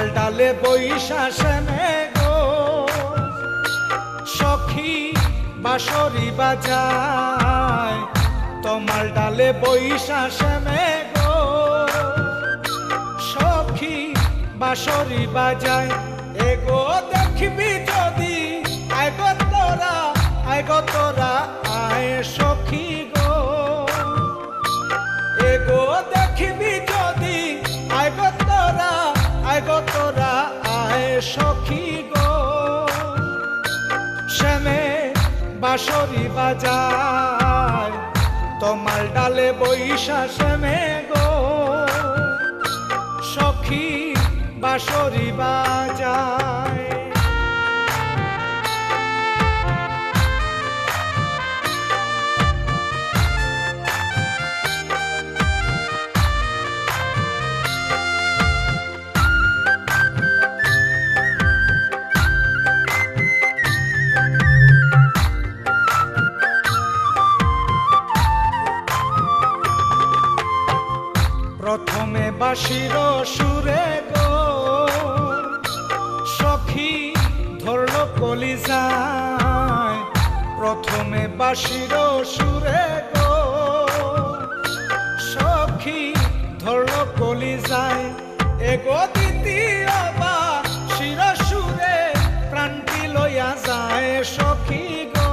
তোমার ডালে বৈশা শ্যামে গো সখী বাঁশরি বাজায় তোমার ডালে বৈশা শ্যামে গো সখী বাঁশরি বাজায় এগো দেখবি যদি আইগো তোরা আয় সখী গো এগো দেখবি যদি আইগো তোরা আয় সখী গো শ্যামে বাঁশরি বাজায় তোমার ডালে বৈশা শ্যামে গো সখী বাঁশরি বাজায় প্রথমে বাঁশির সুরে গো সখী ধরল কলিজায় প্রথমে বাঁশির সুরে গো সখী ধরল কলিজায় এগো দ্বিতীয় বাঁশির সুরে প্রাণটি লইয়া যায় সখী গো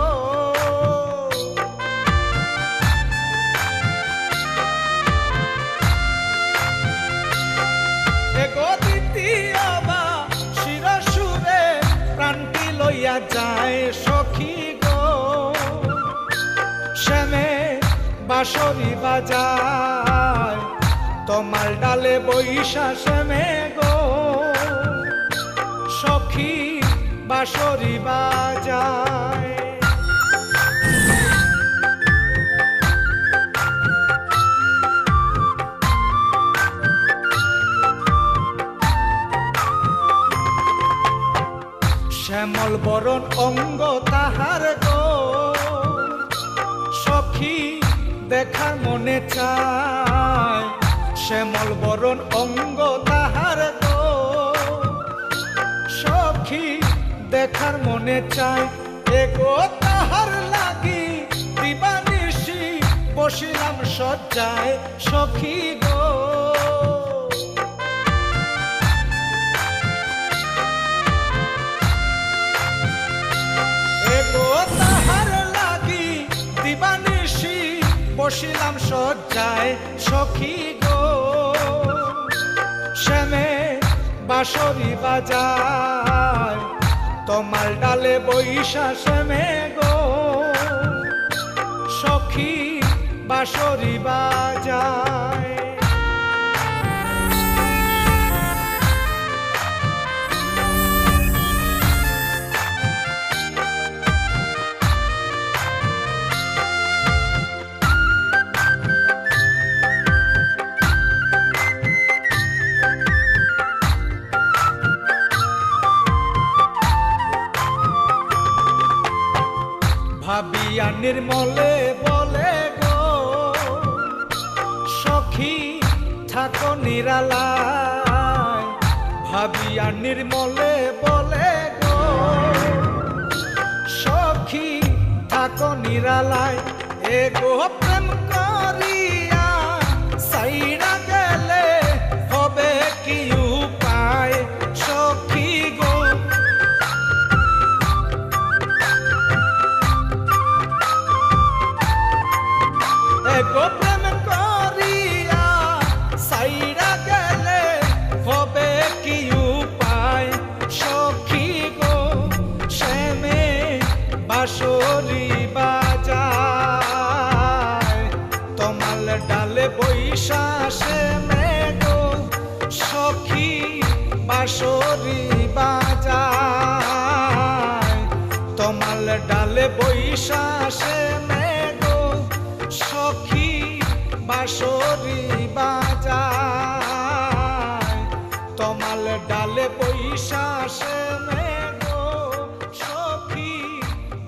যায় সখী গো শ্যামে বাঁশরি বাজায় তোমার ডালে বৈশা শ্যামে গো সখী বাঁশরি বাজায় শ্যামল বরণ অঙ্গ তাহার গো সখী দেখার মনে চায় শ্যামল বরণ অঙ্গ তাহার গো সখী দেখার মনে চায় এগো তাহার লাগি দিবানিশি বসিলাম শয্যায় সখী গো তাহার লাগি দিবানিশি বসিলাম শয্যায় সখী গো শ্যামে বাঁশরি বাজায় তোমার ডালে বৈশা শ্যামে গো সখী বাঁশরি বাজায় ভাবিয়া নির্মলে বলে গো সখী থাকো নিরালায় ভাবিয়া নির্মলে বলে গো সখী থাকো নিরালায় এগো প্রেম করিয়া সাইরা গেলে হবে কি উপায় সখী গো এগো প্রেম করিয়া সাইরা গেলে হবে কি উপায় সখী গো শ্যামে বাঁশরি বাজায় তোমার ডালে বৈশা শ্যামে গো সখী বাঁশরি বাজায় তোমার ডালে বৈশা শ্যামে সখী বাঁশরি বাজায় তোমার ডালে বৈশা শ্যামে গো সখী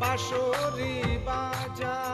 বাঁশরি বাজায়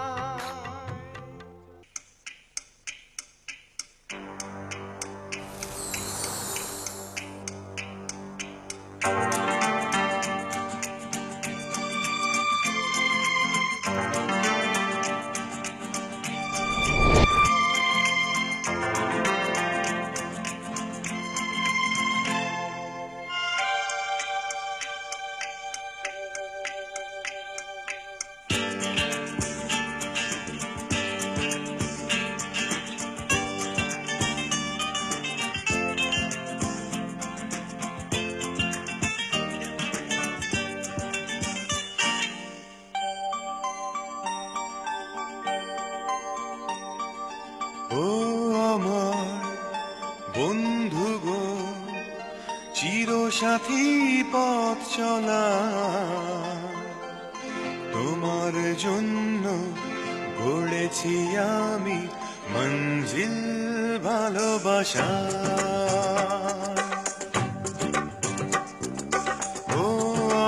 সাথী পথ চলা তোমার জন্য গড়েছি আমি মঞ্জিল ভালোবাসা। ও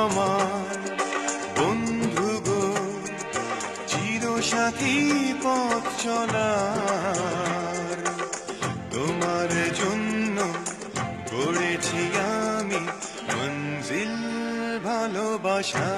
আমার বন্ধু গো, চির সাথী পথ চলার তোমার জন্য গড়েছি আমি মঞ্জিল ভালোবাসা।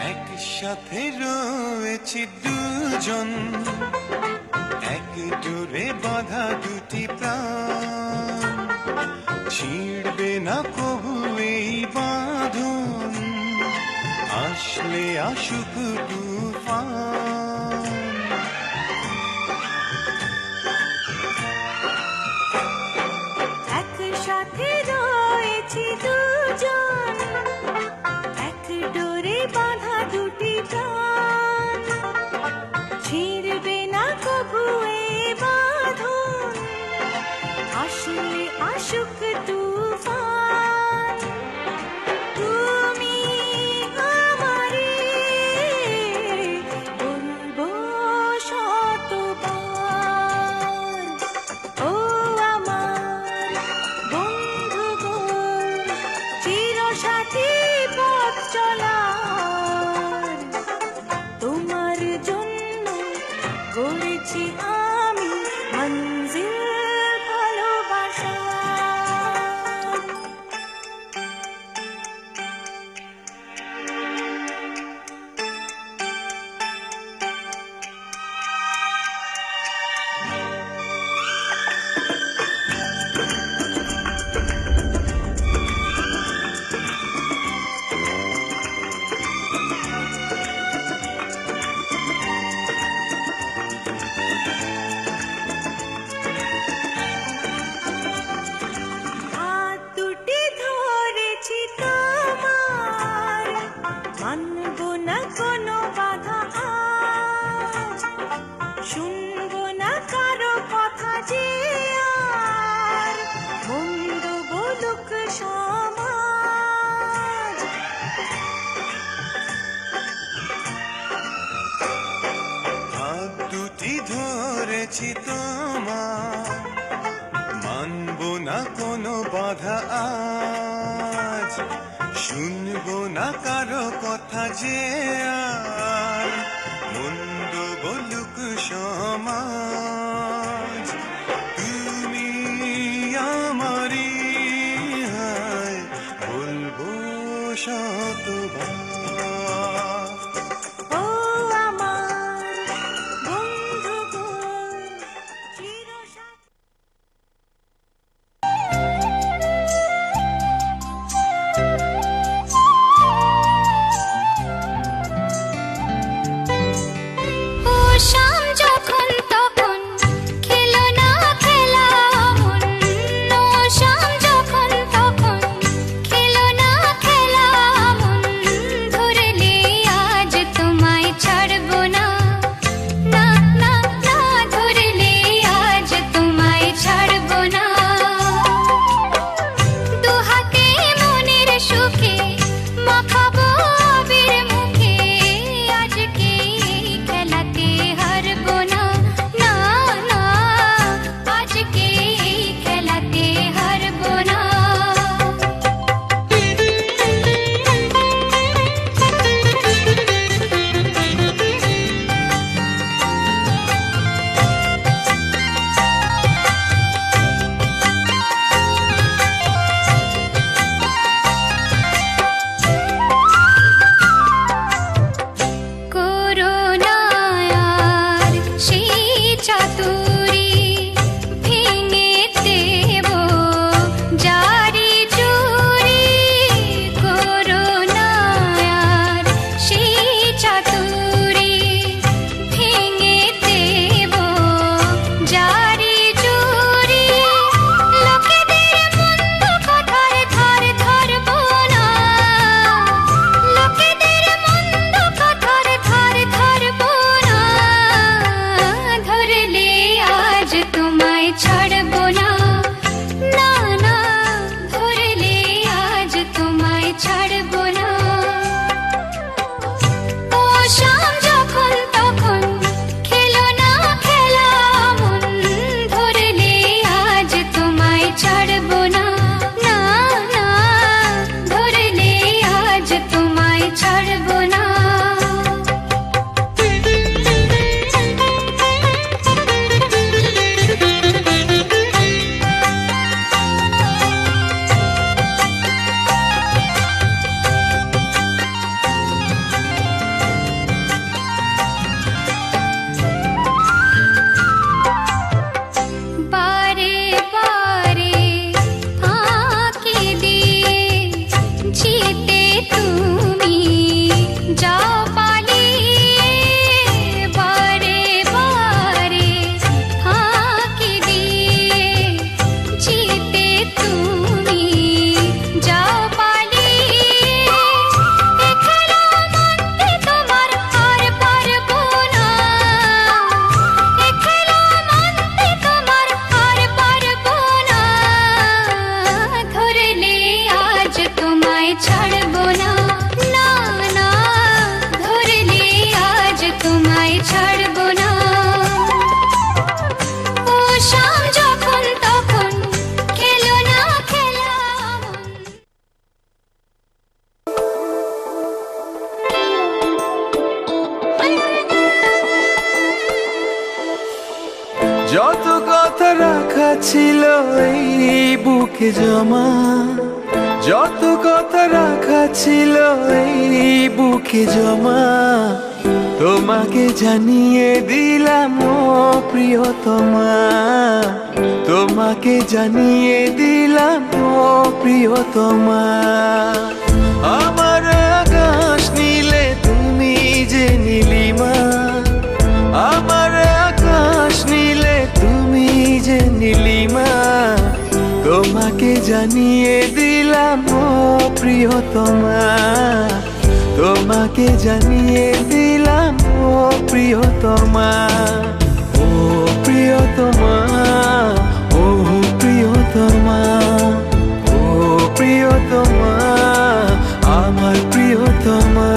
একসাথে রয়েছি দুজন, এক ডোরে বাঁধা দুটি প্রাণ, ছিঁড়বে না কবু এই বাঁধন, আসলে আসুক তুফান। একসাথে রয়েছি দুজন, এক ডোরে বাঁধা দুটি প্রাণ, ছিঁড়বে না কবু এ বাঁধন, আসলে আসুক তুফান। তুমি আমারে বলবো শতবার, ও আমার বন্ধু গো, চির সাথী পথ চলার তোমার জন্য গড়েছি আমি মঞ্জিল ভালোবাসা। হাত দুটি ধরেছি তোমার, মানব না কোনো বাধা আজ, শুনবো না কারো কথা যে আর, মন্দ বলুক সমাজ। হাত দুটি ধরেছি তোমার, মানব না কোনো বাধা আজ, শুনবো না কারো কথা যে আর, মন্দ বলুক সমাজ। তুমি আমারই হায় বলবো শতবার। ও আমার বন্ধু গো, চির সাথী। ও ছাড়বো না। ও শাম যখন তখন খেলো না খেলা মন। যত কথা রাখা ছিল এই বুকে জমা, যত কথা রাখা ছিল এই বুকে জমা, তোমাকে জানিয়ে দিলাম ও প্রিয়তমা, তোমাকে জানিয়ে দিলাম ও প্রিয়তমা। আমার আকাশ নীলে তুমি যে নীলিমা, আমার আকাশ নীলে তুমি যে নীলিমা, তোমাকে জানিয়ে দিলাম ও প্রিয়তমা, তোমাকে জানিয়ে দিলাম ও প্রিয়তমা। ও প্রিয়তমা, ও প্রিয়তমা, ও প্রিয়তমা, আমার প্রিয়তমা।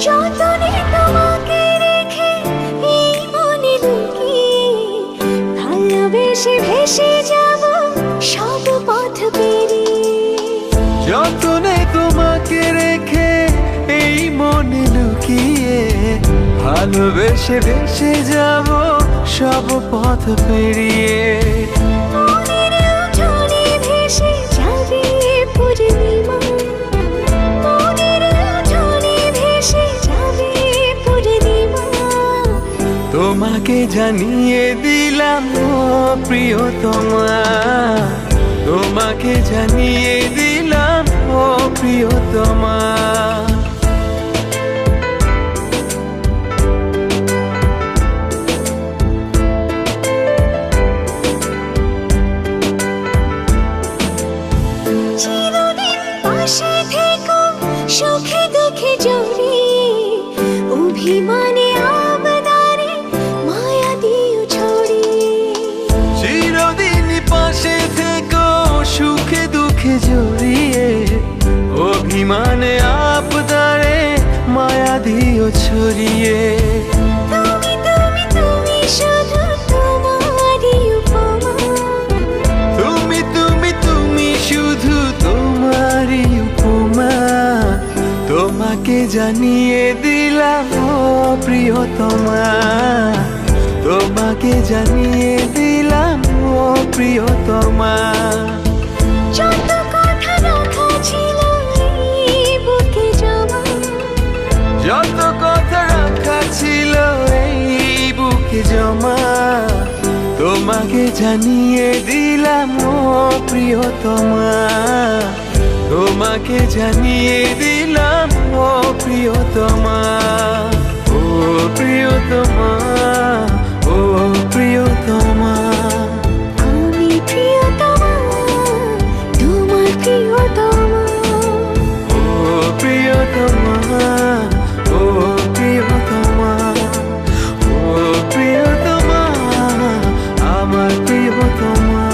যতনে তোমাকে রেখে এই মনে লুকিয়ে, ভালোবেসে ভেসে যাব সব পথ পেরিয়ে। যতনে তোমাকে রেখে এই মনে লুকিয়ে, ভালোবেসে ভেসে যাব সব পথ পেরিয়ে। মনের উঠোনে ভেসে যাবে পূর্ণিমা, মনের উঠোনে ভেসে যাবে পূর্ণিমা। তোমাকে জানিয়ে দিলাম ও প্রিয়তমা, তোমাকে জানিয়ে দিলাম ও প্রিয়তমা। চিরদিন পাশে থেকো সুখে দুঃখে জড়িয়ে, অভিমানে আবদারে মায়া দিও ছড়িয়ে। চিরদিন পাশে থেকো সুখে দুঃখে জড়িয়ে, অভিমানে আপদারে মায়া দিও ছড়িয়ে। তুমি তুমি তুমি শুধু তোমারই উপমা, তুমি তুমি তুমি শুধু তোমারই উপমা, তোমাকে জানিয়ে দিলাম ও প্রিয়তমা, তোমাকে জানিয়ে দিলাম ও প্রিয়তমা। যত কথা রাখা ছিল এই বুকে জমা, যত কথা রাখা ছিল এই বুকে জমা, তোমাকে জানিয়ে দিলাম ও প্রিয়তমা, তোমাকে জানিয়ে দিলাম ও প্রিয়তমা। ও প্রিয়তমা, ও প্রিয়তমা, আমি প্রিয়তমা, তোমার প্রিয়তমা। ও প্রিয়তমা, ও প্রিয়তমা, ও প্রিয়তমা, আমার প্রিয়তমা।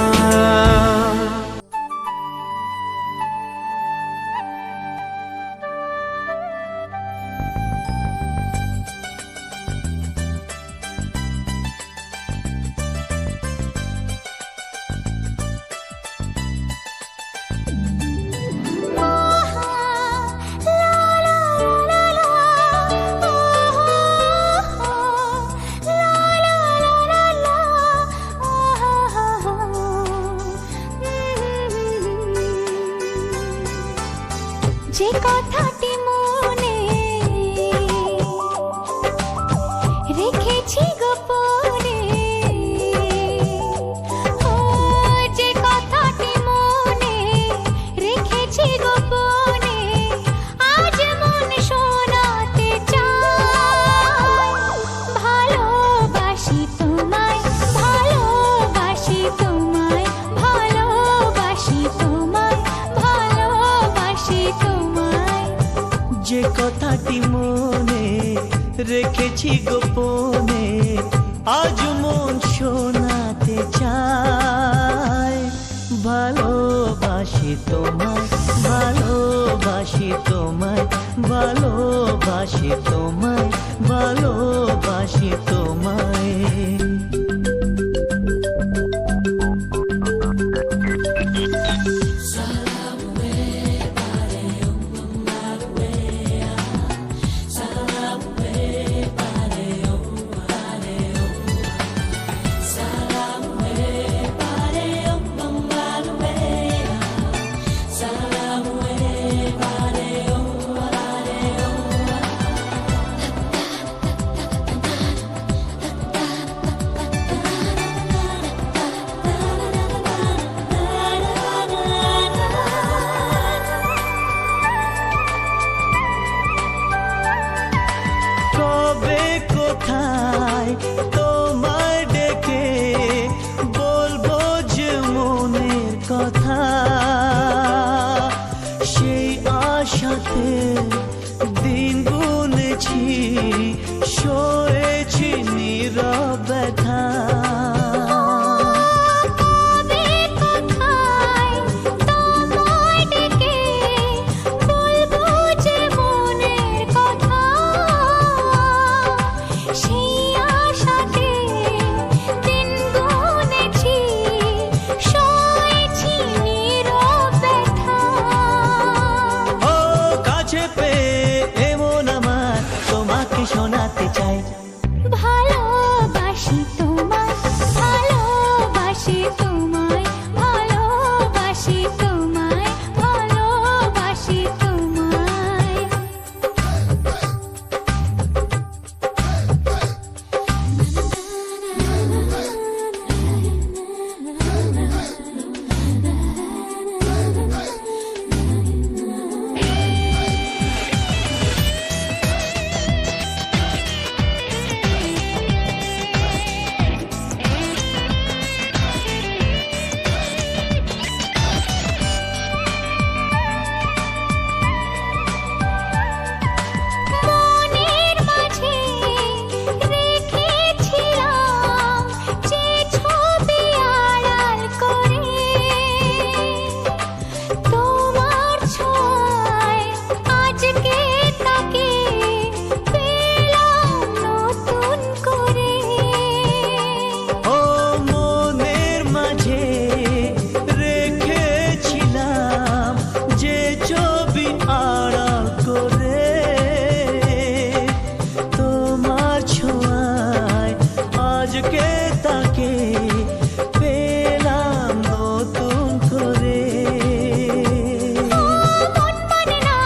যে কথাটি মনে রেখেছি গোপনে, ও যে কথাটি মনে রেখেছি গোপনে, আজ মন শোনাতে চাই। ভালোবাসি তোমায়, ভালোবাসি তোমায়, ভালোবাসি তোমায়, ভালোবাসি তোমায়। যে কথাটি মনে রেখেছি গোপনে, আজ মন শোনাতে চায় ভালোবাসি তোমায়, ভালোবাসি তোমায়, ভালোবাসি তোমায়, ভালোবাসি তোমায়। কবে কোথায় তোমায় ডেকে বলবো যে মনের কথা, সেই আশাতে দিন গুনেছি, সয়েছি নীরব ব্যথা। কবে কোথায় তোমায় ডেকে বলবো যে মনের কথা, সেই আশাতে দিন গুনেছি, সয়েছি নীরব ব্যথা। ও কাছে পেয়ে এমন আমার তোমাকে শোনাতে চাই ভালোবাসি তোমায়, ভালোবাসি তোমায়, ভালোবাসি তোমায়, ভালোবাসি তোমায়। মনের মাঝে রেখেছিলাম যে ছবি আড়াল করে, তোমার ছোঁয়ায় আজকে তাকে পেলাম নতুন করে। ও মনের মাঝে রেখেছিলাম যে ছবি আড়াল করে, তোমার ছোঁয়ায় আজকে তাকে পেলাম নতুন করে। মন মানে না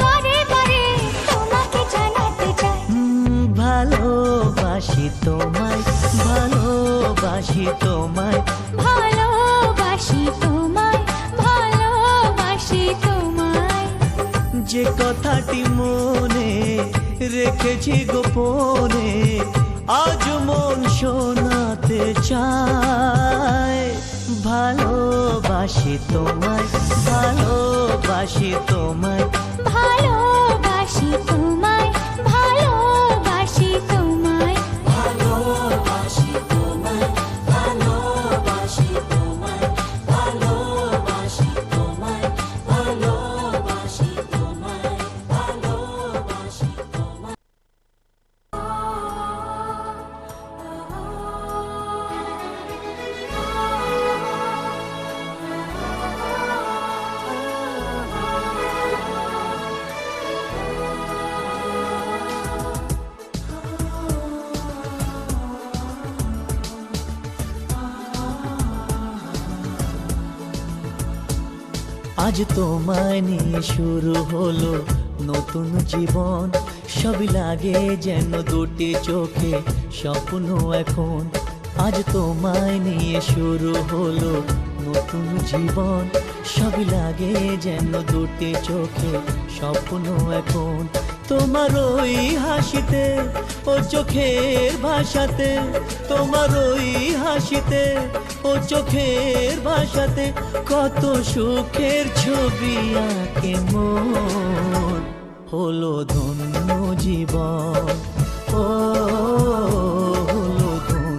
বারে বারে তোমাকে জানাতে চাই ভালোবাসি তোমায়, ভালোবাসি তোমায়, ভালোবাসি তোমায়, ভালোবাসি তোমায়। যে কথাটি মনে রেখেছি গোপনে, আজ মন শোনাতে চায় ভালোবাসি তোমায়, ভালোবাসি তোমায়, ভালোবাসি তোমায়, ভালোবাসি তোমায়, ভালোবাসি তোমায়, ভালোবাসি তোমায়, ভালোবাসি তোমায়, ভালোবাসি তোমায়, ভালোবাসি তোমায়। আজ তোমায় নিয়ে শুরু হলো নতুন জীবন, সবই লাগে যেন দুটি চোখে স্বপ্ন এখন। আজ তোমায় নিয়ে শুরু হলো নতুন জীবন, সবই লাগে যেন দুটি চোখে স্বপ্ন এখন। তোমার ওই হাসিতে ও চোখের ভাষাতে, তোমার ওই হাসিতে ও চোখের ভাষাতে কত সুখের ছবি আঁকে মন। হলো ধন্য জীবন, ও হলো ধন্য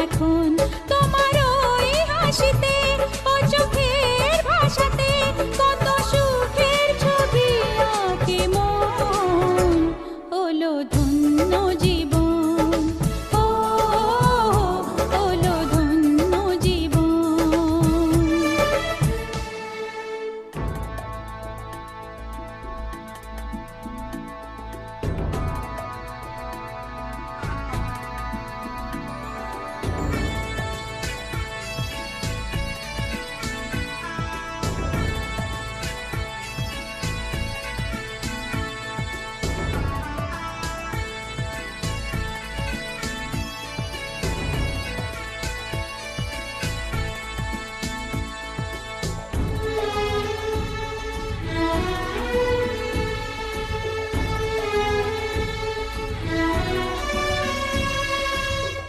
এখন তোমার ওই হাসিতে ও চোখের ভাষাতে কত সুখের ছবি আঁকে মন হলো ধন্য জীবন ও হলো ধন্য জীবন।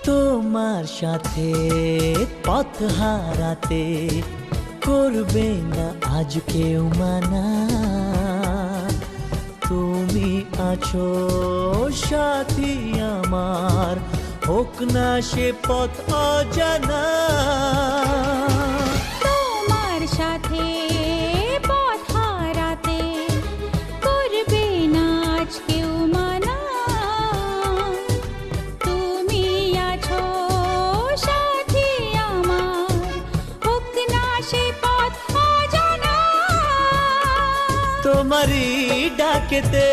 তোমার সাথে পথ হারাতে করবে না আজ কেউ মানা, তুমি আছো সাথী আমার, হোক না সে পথ অজানা। তোমার সাথে পথ হারাতে করবে না আজ কেউ মানা, তুমি আছো সাথী আমার, হোক না সে পথ অজানা। তোমারই ডাকেতে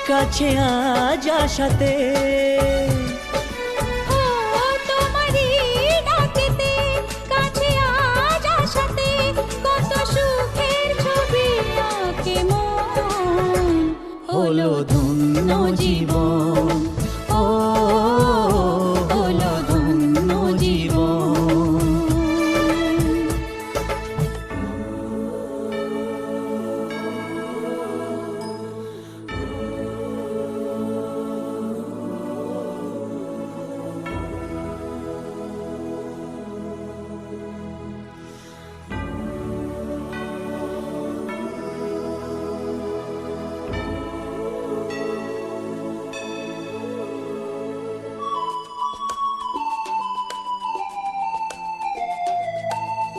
কাছে আজ আসাতে, ও তোমারই ডাকেতে কাছে আজ আসাতে কত সুখের ছবি আঁকে মন হলো ধন্য জীবন ও হলো ধন্য জীবন।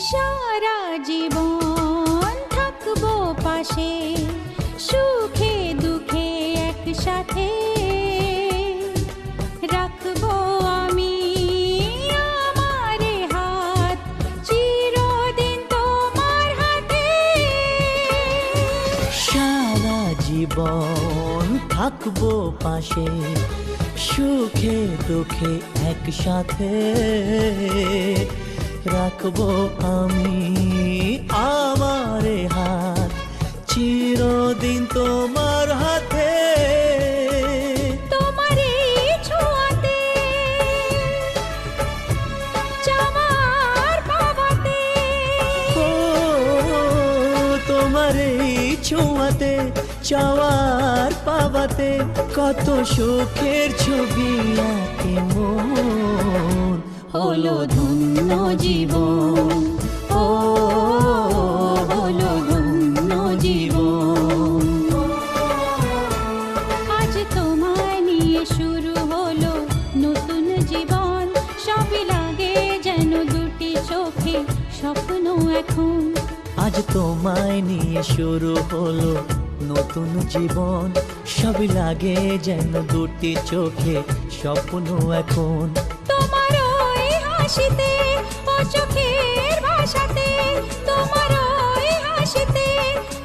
সারা জীবন থাকবো পাশে, সুখে দুঃখে একসাথে রাখবো আমি আমার হাত চিরদিন তোমার হাতে। সারা জীবন থাকবো পাশে, সুখে দুঃখে একসাথে রাখবো আমি আমার হাত চিরদিন তোমার হাতে। তোমার এই ছোঁয়াতে চাওয়ার পাওয়াতে, ও তোমার এই ছোঁয়াতে চাওয়ার পাওয়াতে কত সুখের ছবি আঁকে মন হলো ধন্য জীবন ও হলো ধন্য জীবন। আজ তোমায় নিয়ে শুরু হলো নতুন জীবন, সবই লাগে যেন দুটি চোখে স্বপ্ন এখন। আজ তোমায় নিয়ে শুরু হলো নতুন জীবন, সবই লাগে যেন দুটি চোখে স্বপ্ন এখন। তোমার ওই হাসিতে ও চোখের ভাষাতে, তোমার ওই হাসিতে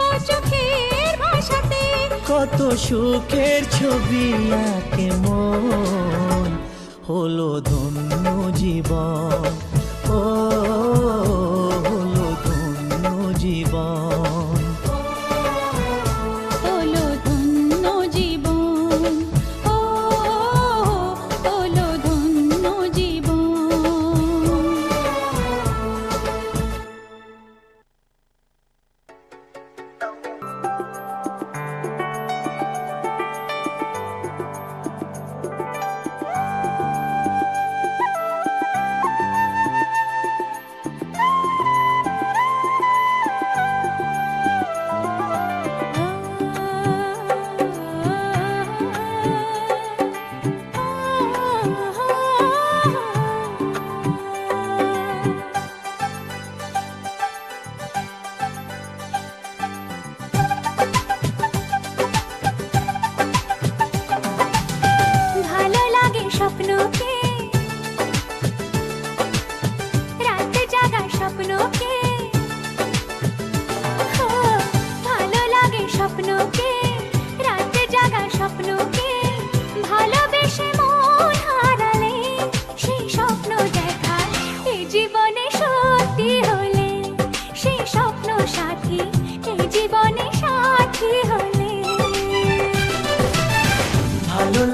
ও চোখের ভাষাতে কত সুখের ছবি আঁকে মন হলো ধন্য জীবন ও হলো ধন্য জীবন। হলো ধন্য জীবন ও হলো ধন্য জীবন।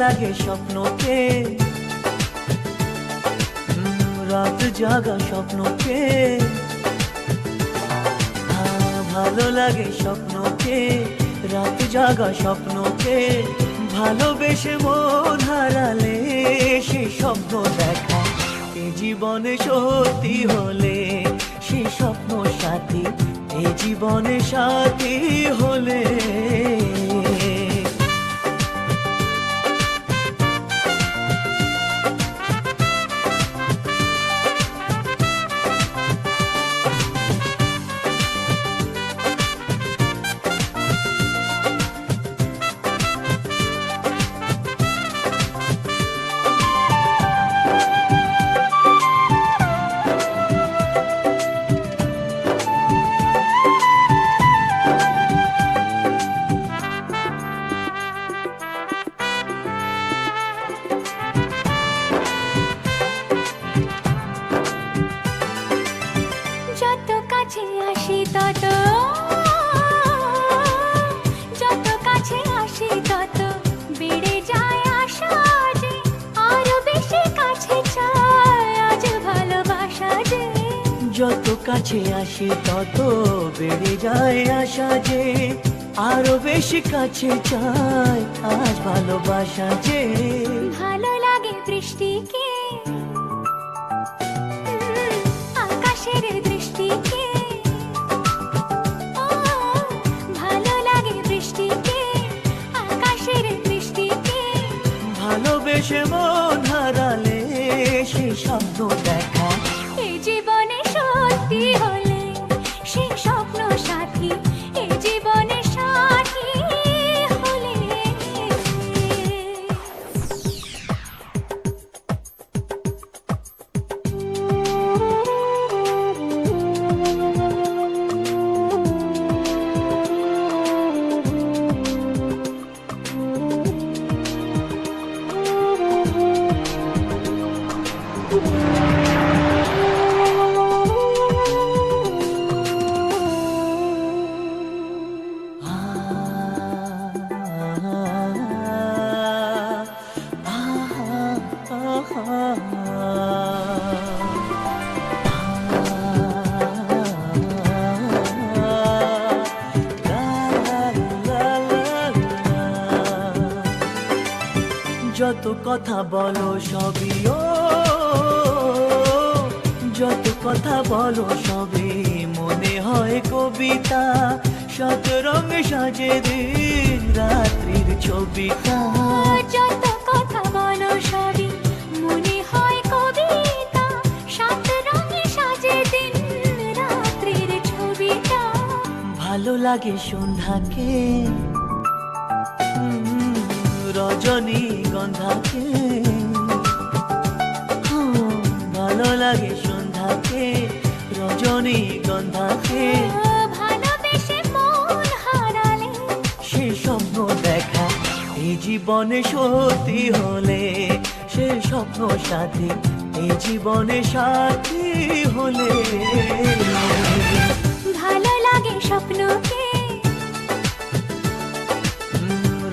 লাগে স্বপ্নকে, রাত জাগা স্বপ্নকে, ভালো লাগে স্বপ্নকে, রাত জাগা স্বপ্নকে, ভালোবেসে মন হারালে সে স্বপ্ন দেখা এ জীবনে সত্যি হলে, সে স্বপ্ন সাথী এ জীবনে সাথী হলে। যত কাছে আসি তত, যত কাছে আসি তত বেড়ে যায় আশা যে আরো বেশি কাছে চাই আজ ভালোবাসা যে। যত কাছে আসি তত বেড়ে যায় আশা যে আরো বেশি কাছে চাই আজ ভালোবাসা যে। ভালো লাগে বৃষ্টিকে, আকাশের দৃষ্টিকে, ভালো লাগে বৃষ্টিকে, আকাশের দৃষ্টিকে, ভালোবেসে মন হারালে সে স্বপ্ন দেখা এই জীবনে সত্যি হলে সে স্বপ্ন সাথী এই জীবনে সাথী হলে। যত কথা বলো সবই ও, যত কথা বলো সবই মনে হয় কবিতা, শত রঙে সাজে দিন রাত্রির ছবিটা। যত কথা বলো সবই মনে হয় কবিতা, সাত রঙে সাজে দিন রাত্রির ছবিটা। ভালো লাগে সন্ধ্যাকে, রজনী গন্ধাকে, ভালো লাগে সন্ধ্যাকে, রজনী গন্ধাকে, ভালোবেসে মন হারালে সে স্বপ্ন দেখা এই জীবনে সত্যি হলে, সে স্বপ্ন সাথী এই জীবনে সাথী হলে। ভালো লাগে স্বপ্নকে,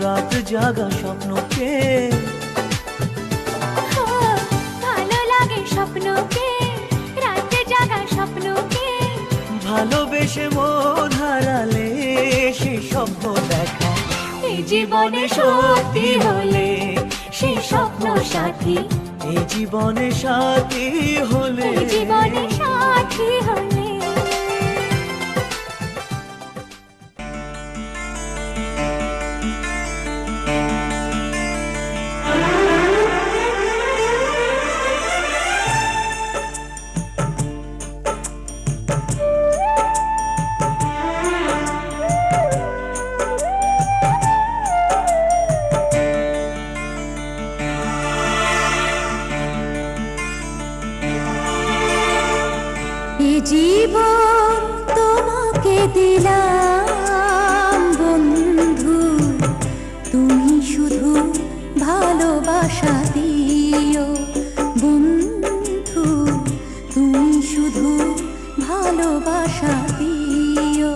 রাত জাগা স্বপ্নকে, ভালো লাগে স্বপ্নকে, রাত জাগা স্বপ্নকে, ভালোবেসে মন হারালে সে স্বপ্ন দেখা এই জীবনে সত্যি হলে, সে স্বপ্ন সাথী এই জীবনে সাথী হলে। এই জীবনে সাথী হলে। জীবন তোমাকে দিলাম বন্ধু, তুমি শুধু ভালোবাসা দিও বন্ধু, তুমি শুধু ভালোবাসা দিও।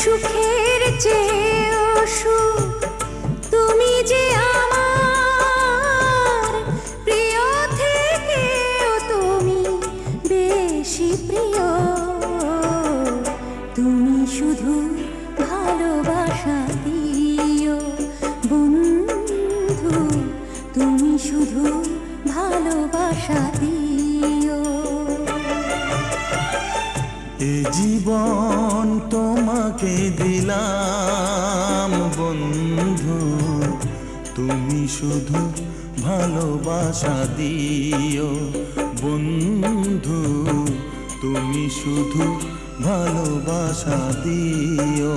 সুখের চেয়েও সুখ বেশি প্রিয় তুমি শুধু ভালোবাসা দিও বন্ধু তুমি শুধু ভালোবাসা দিও এ জীবন তোমাকে দিলাম বন্ধু তুমি শুধু ভালোবাসা দিও বন্ধু তুমি শুধু ভালোবাসা দিও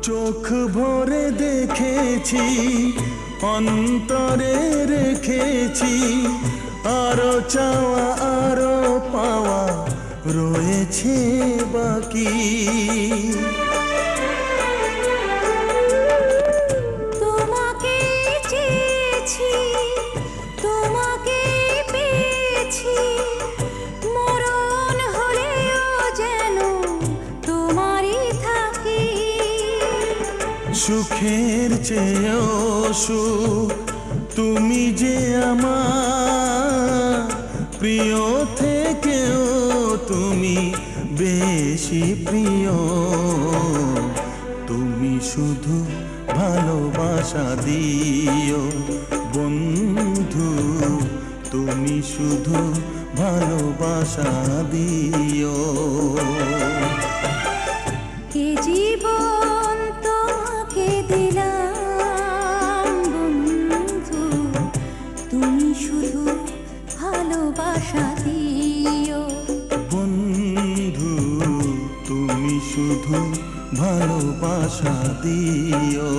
চোখ ভরে দেখেছি অন্তরে রেখেছি আরো চাওয়া আরো পাওয়া রয়েছে বাকি তোমাকে চেয়েছি তোমাকে পেয়েছি মরণ হলেও যেন তোমারই থাকি সুখের চেয়েও সুখ তুমি যে আমার প্রিয় থেকেও তুমি বেশি প্রিয় তুমি শুধু ভালোবাসা দিও বন্ধু তুমি শুধু ভালোবাসা দিও এ জীবন তোমাকে দিলাম বন্ধু তুমি শুধু ভালোবাসা দিও বন্ধু তুমি শুধু ভালোবাসা দিও